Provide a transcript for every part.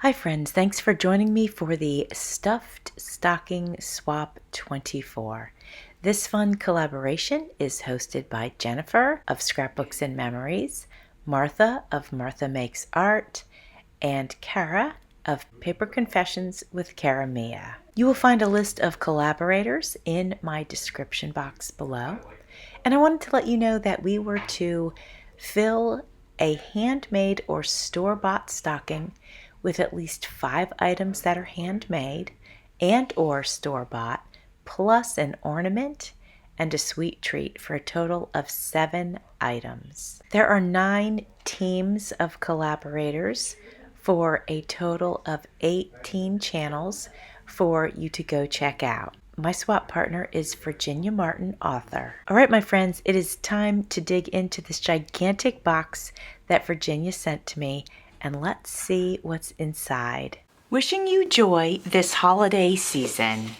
Hi friends, thanks for joining me for the Stuffed Stocking Swap 24. This fun collaboration is hosted by Jennifer of Scrapbooks and Memories, Martha of Martha Makes Art, and Kara of Paper Confessions with Kara Mia. You will find a list of collaborators in my description box below. And I wanted to let you know that we were to fill a handmade or store-bought stocking with at least 5 items that are handmade and or store-bought, plus an ornament and a sweet treat for a total of 7 items. There are 9 teams of collaborators for a total of 18 channels for you to go check out. My swap partner is Virginia Martin, author. All right, my friends, it is time to dig into this gigantic box that Virginia sent to me, and let's see what's inside. Wishing you joy this holiday season.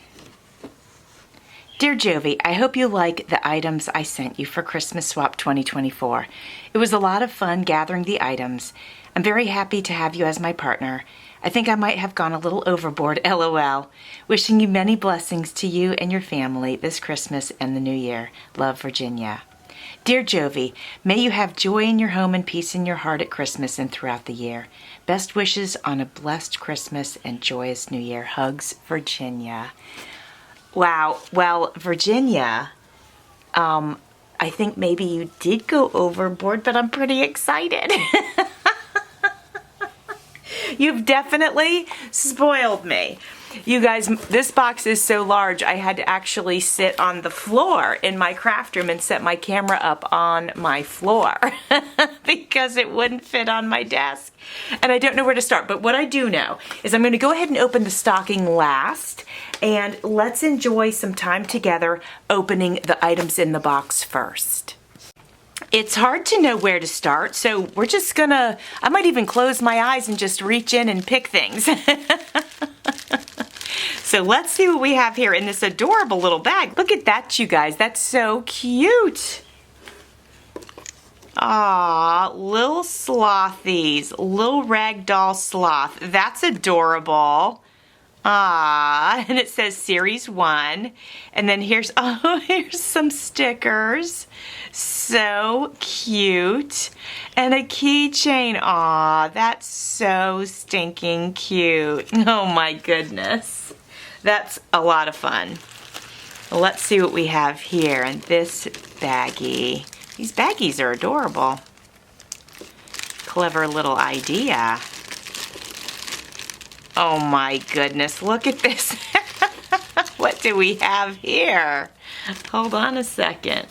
Dear Jovi, I hope you like the items I sent you for Christmas Swap 2024. It was a lot of fun gathering the items. I'm very happy to have you as my partner. I think I might have gone a little overboard, LOL. Wishing you many blessings to you and your family this Christmas and the New Year. Love, Virginia. Dear Jovi, may you have joy in your home and peace in your heart at Christmas and throughout the year. Best wishes on a blessed Christmas and joyous New Year. Hugs, Virginia. Wow. Well, Virginia, I think maybe you did go overboard, but I'm pretty excited. You've definitely spoiled me. You guys, this box is so large, I had to actually sit on the floor in my craft room and set my camera up on my floor because it wouldn't fit on my desk. And I don't know where to start, but what I do know is I'm going to go ahead and open the stocking last, and let's enjoy some time together opening the items in the box first. It's hard to know where to start, so we're just gonna, I might even close my eyes and just reach in and pick things. So let's see what we have here in this adorable little bag. Look at that, you guys. That's so cute. Aw, little slothies, little ragdoll sloth. That's adorable. Ah, and it says Series 1. And then here's some stickers. So cute. And a keychain. Aw, that's so stinking cute. Oh my goodness. That's a lot of fun. Well, let's see what we have here in this baggie. These baggies are adorable. Clever little idea. Oh my goodness, look at this. What do we have here? Hold on a second.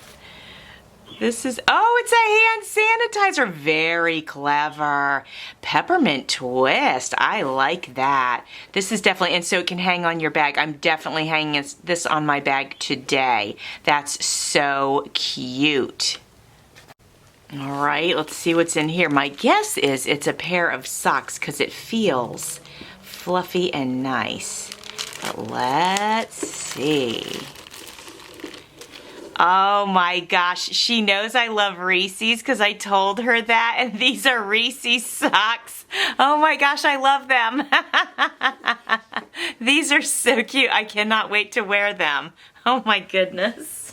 This is, oh, it's a hand sanitizer. Very clever. Peppermint twist. I like that. This is definitely, and so it can hang on your bag. I'm definitely hanging this on my bag today. That's so cute. All right, let's see what's in here. My guess is it's a pair of socks because it feels fluffy and nice. But let's see. Oh my gosh, she knows I love Reese's because I told her that, and these are Reese's socks. Oh my gosh, I love them. These are so cute. I cannot wait to wear them. Oh my goodness.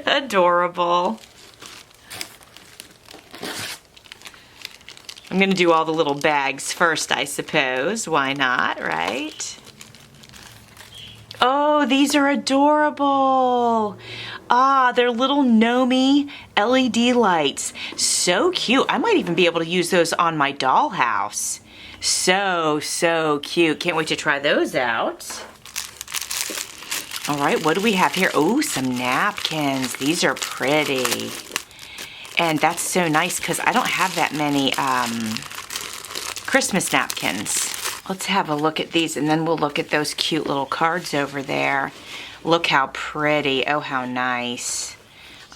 Adorable. I'm gonna do all the little bags first, I suppose. Why not, right? Oh, these are adorable. Ah, they're little Nomi LED lights. So cute. I might even be able to use those on my dollhouse. So cute. Can't wait to try those out. All right, what do we have here? Oh, some napkins. These are pretty. And that's so nice because I don't have that many Christmas napkins. Let's have a look at these, and then we'll look at those cute little cards over there. Look how pretty. Oh, how nice.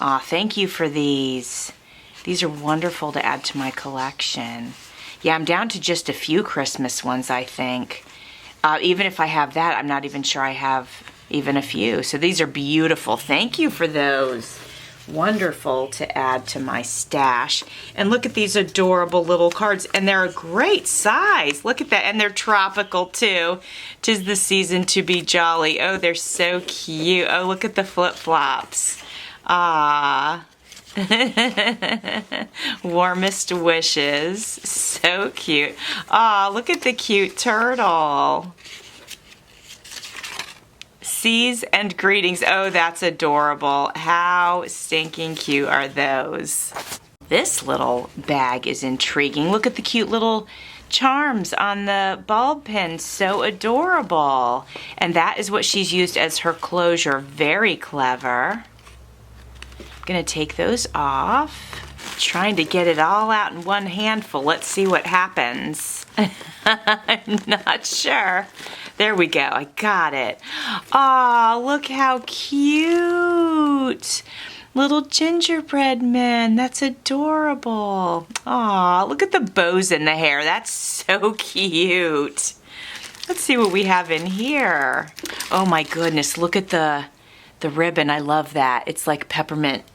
Aw, thank you for these. These are wonderful to add to my collection. Yeah, I'm down to just a few Christmas ones, I think. Even if I have that, I'm not even sure I have even a few. So these are beautiful. Thank you for those. wonderful to add to my stash. And look at these adorable little cards, and they're a great size. Look at that, and they're tropical too. 'Tis the season to be jolly. Oh, they're so cute. Oh, look at the flip-flops. Ah. Warmest wishes. So cute. Ah, look at the cute turtle. Seas and greetings. Oh, that's adorable. How stinking cute are those? This little bag is intriguing. Look at the cute little charms on the bulb pin. So adorable. And that is what she's used as her closure. Very clever. I'm gonna take those off. Trying to get it all out in one handful. Let's see what happens. I'm not sure. There we go, I got it. Aw, look how cute. Little gingerbread men, that's adorable. Aw, look at the bows in the hair, that's so cute. Let's see what we have in here. Oh my goodness, look at the ribbon, I love that. It's like peppermint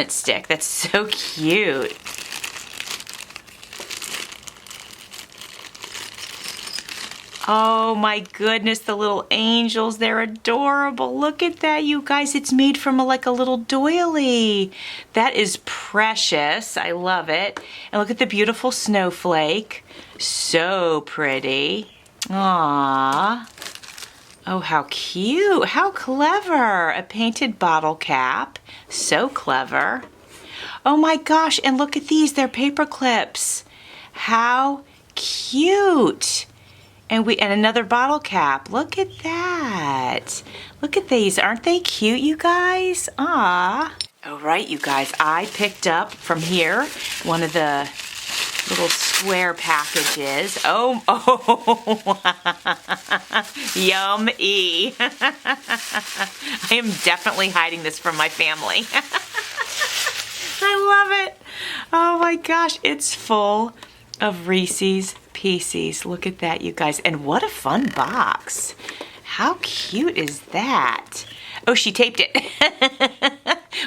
stick, that's so cute. Oh my goodness, the little angels, they're adorable. Look at that, you guys. It's made from like a little doily. That is precious. I love it. And look at the beautiful snowflake. So pretty. Aww. Oh, how cute. How clever. A painted bottle cap. So clever. Oh my gosh, and look at these. They're paper clips. How cute. And another bottle cap. Look at that. Look at these. Aren't they cute, you guys? Ah. All right, you guys. I picked up from here one of the little square packages. Oh. Yummy. I am definitely hiding this from my family. I love it. Oh my gosh. It's full of Reese's Pieces. Look at that, you guys. And what a fun box. How cute is that? Oh, she taped it.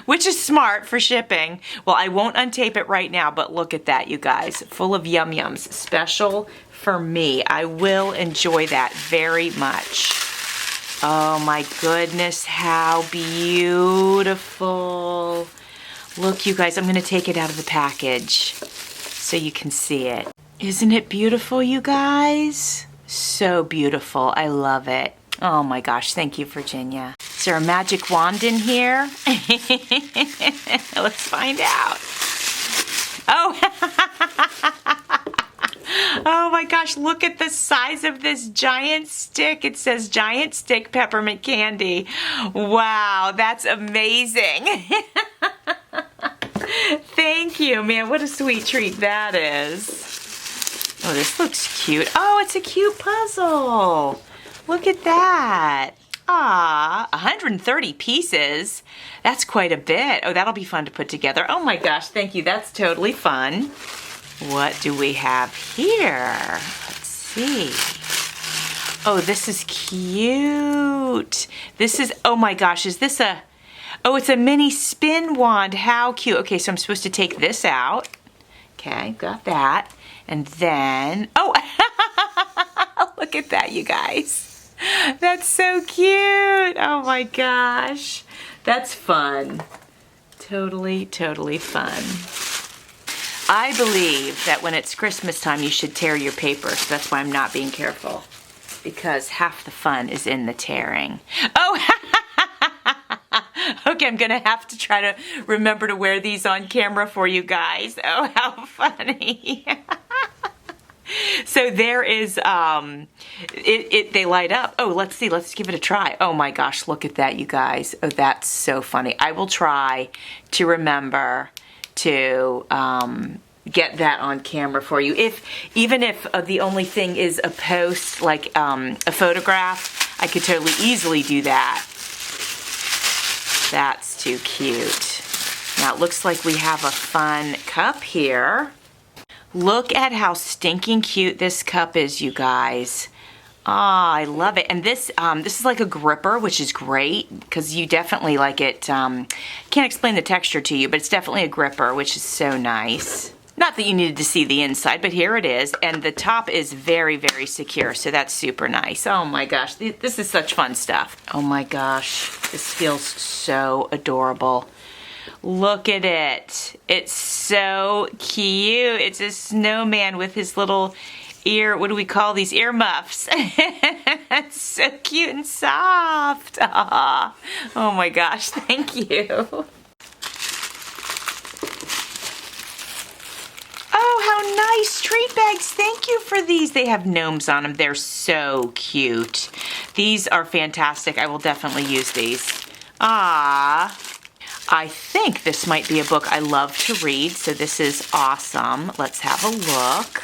Which is smart for shipping. Well, I won't untape it right now, but look at that, you guys. Full of Yum Yums. Special for me. I will enjoy that very much. Oh my goodness, how beautiful. Look, you guys, I'm going to take it out of the package so you can see it. Isn't it beautiful, you guys? So beautiful. I love it. Oh my gosh, thank you, Virginia. Is there a magic wand in here? Let's find out. Oh, oh my gosh, look at the size of this giant stick. It says giant stick peppermint candy. Wow, that's amazing. Thank you, man. What a sweet treat that is. Oh, this looks cute. Oh, it's a cute puzzle. Look at that. Ah, 130 pieces. That's quite a bit. Oh, that'll be fun to put together. Oh my gosh, thank you. That's totally fun. What do we have here? Let's see. Oh, this is cute. This is, oh my gosh, is this a, oh, it's a mini spin wand. How cute. Okay, so I'm supposed to take this out. Okay, got that. And then, oh, look at that, you guys. That's so cute. Oh my gosh. That's fun. Totally, totally fun. I believe that when it's Christmas time, you should tear your paper. So that's why I'm not being careful. Because half the fun is in the tearing. Oh, okay, I'm gonna have to try to remember to wear these on camera for you guys. Oh, how funny. So there is, they light up. Oh, let's see, let's give it a try. Oh my gosh, look at that, you guys. Oh, that's so funny. I will try to remember to get that on camera for you. Even if the only thing is a post, like a photograph, I could totally easily do that. That's too cute. Now it looks like we have a fun cup here. Look at how stinking cute this cup is, you guys. Ah, I love it. And this this is like a gripper, which is great because you definitely like it. Can't explain the texture to you, but it's definitely a gripper, which is so nice. Not that you needed to see the inside, but here it is. And the top is very, very secure, so that's super nice. Oh my gosh, this is such fun stuff. Oh my gosh, this feels so adorable. Look at it. It's so cute. It's a snowman with his little ear, what do we call these? Earmuffs. It's so cute and soft. Aww. Oh my gosh, thank you. Oh, how nice. Treat bags. Thank you for these. They have gnomes on them. They're so cute. These are fantastic. I will definitely use these. Ah. I think this might be a book I love to read, so this is awesome. Let's have a look.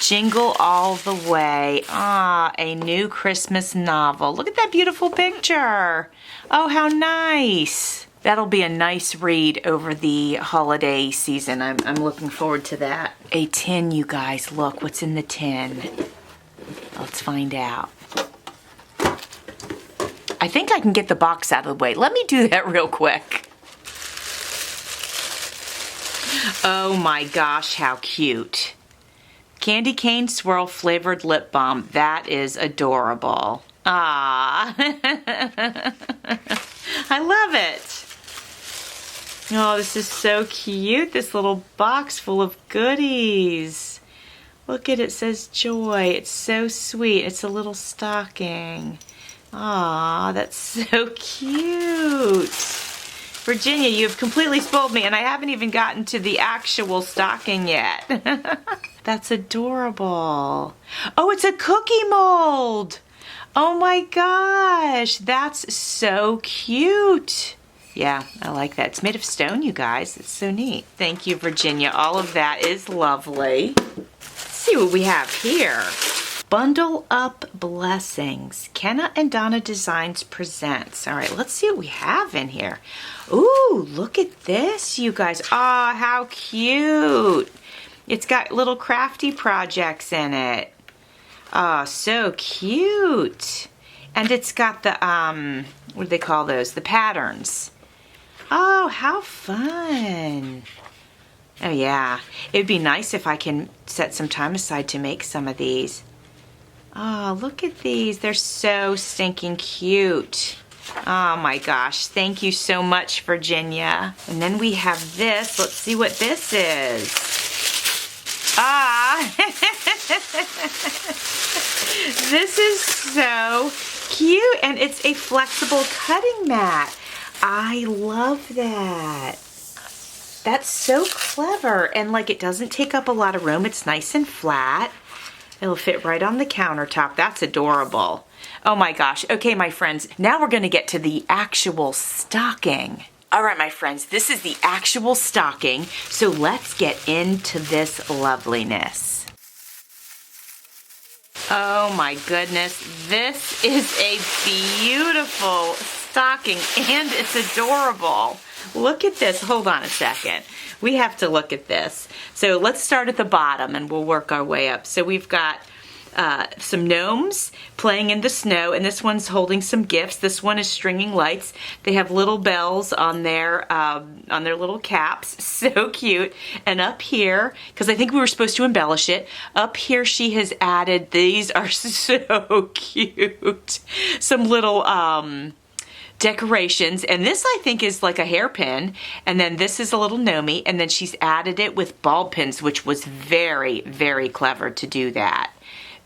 Jingle All the Way. Ah, a new Christmas novel. Look at that beautiful picture. Oh, how nice. That'll be a nice read over the holiday season. I'm looking forward to that. A tin, you guys. Look, what's in the tin? Let's find out. I think I can get the box out of the way. Let me do that real quick. Oh my gosh, how cute. Candy cane swirl flavored lip balm. That is adorable. Ah, I love it. Oh, this is so cute. This little box full of goodies. Look at it, it says joy. It's so sweet. It's a little stocking. Aw, that's so cute. Virginia, you have completely spoiled me, and I haven't even gotten to the actual stocking yet. That's adorable. Oh, it's a cookie mold. Oh my gosh, that's so cute. Yeah, I like that. It's made of stone, you guys. It's so neat. Thank you, Virginia. All of that is lovely. Let's see what we have here. Bundle Up Blessings. Kenna and Donna Designs presents. All right, let's see what we have in here. Ooh, look at this, you guys. Ah, how cute. It's got little crafty projects in it. Oh, so cute. And it's got the, what do they call those? The patterns. Oh, how fun. Oh, yeah. It would be nice if I can set some time aside to make some of these. Oh, look at these. They're so stinking cute. Oh my gosh. Thank you so much, Virginia. And then we have this. Let's see what this is. Ah. This is so cute. And it's a flexible cutting mat. I love that. That's so clever. And like it doesn't take up a lot of room. It's nice and flat. It'll fit right on the countertop. That's adorable. Oh my gosh. Okay, my friends, now we're gonna get to the actual stocking. All right, my friends, this is the actual stocking. So let's get into this loveliness. Oh my goodness. This is a beautiful stocking and it's adorable. Look at this. Hold on a second. We have to look at this. So let's start at the bottom and we'll work our way up. So we've got some gnomes playing in the snow, and this one's holding some gifts. This one is stringing lights. They have little bells on their little caps. So cute. And up here, because I think we were supposed to embellish it, up here she has added, these are so cute, some little decorations, and this I think is like a hairpin, and then this is a little gnomie, and then she's added it with ball pins, which was very, very clever to do that.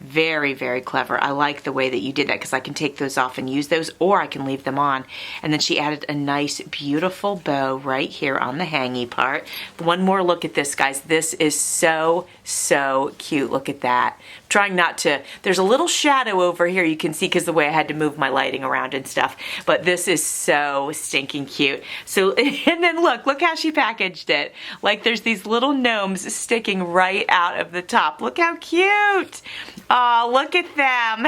Very, very clever. I like the way that you did that because I can take those off and use those, or I can leave them on. And then she added a nice, beautiful bow right here on the hangy part. One more look at this, guys. This is so, so cute. Look at that. I'm trying not to, there's a little shadow over here you can see because the way I had to move my lighting around and stuff. But this is so stinking cute. So, and then look how she packaged it. Like there's these little gnomes sticking right out of the top. Look how cute. Oh, look at them.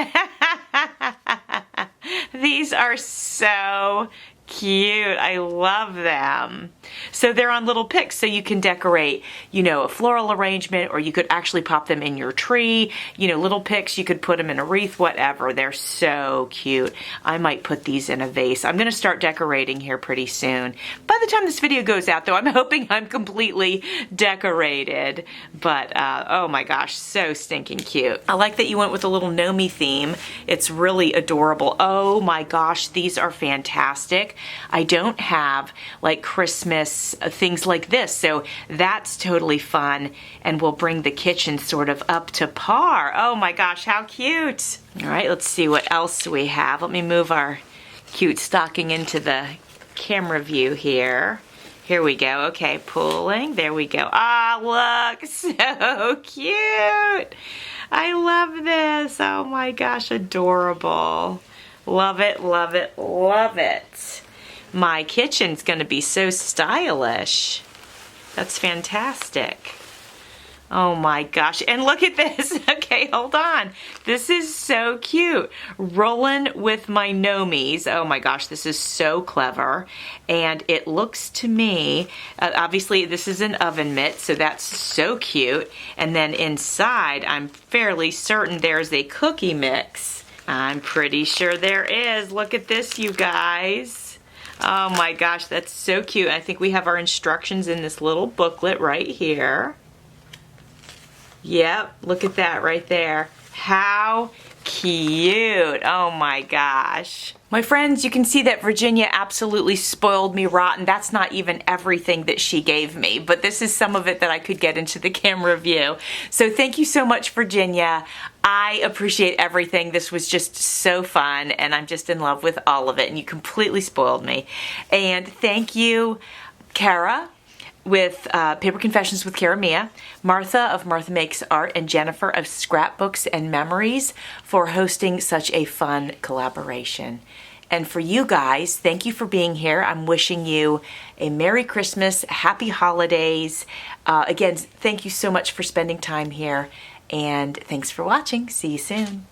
These are so cute. I love them. So they're on little picks, so you can decorate, you know, a floral arrangement, or you could actually pop them in your tree. You know, little picks, you could put them in a wreath, whatever. They're so cute. I might put these in a vase. I'm going to start decorating here pretty soon. By the time this video goes out, though, I'm hoping I'm completely decorated. But, oh my gosh, so stinking cute. I like that you went with a little Nomi theme. It's really adorable. Oh my gosh, these are fantastic. I don't have like Christmas things like this, so that's totally fun, and will bring the kitchen sort of up to par. Oh my gosh, how cute. All right, let's see what else we have. Let me move our cute stocking into the camera view here. Here we go. Okay, pulling. There we go. Ah, look, so cute. I love this. Oh my gosh, adorable. Love it, love it, love it. My kitchen's gonna be so stylish. That's fantastic. Oh my gosh, and look at this. Okay, hold on. This is so cute. Rolling with my Nomis. Oh my gosh, this is so clever. And it looks to me, obviously this is an oven mitt, so that's so cute. And then inside, I'm fairly certain there's a cookie mix. I'm pretty sure there is. Look at this, you guys. Oh my gosh, that's so cute. I think we have our instructions in this little booklet right here. Yep, look at that right there. How cute. Oh my gosh. My friends, you can see that Virginia absolutely spoiled me rotten. That's not even everything that she gave me, but this is some of it that I could get into the camera view. So thank you so much, Virginia. I appreciate everything. This was just so fun, and I'm just in love with all of it, and you completely spoiled me. And thank you, Kara, with Paper Confessions with Kara Mia, Martha of Martha Makes Art, and Jennifer of Scrapbooks and Memories for hosting such a fun collaboration. And for you guys, thank you for being here. I'm wishing you a Merry Christmas, Happy Holidays. Again, thank you so much for spending time here, and thanks for watching. See you soon.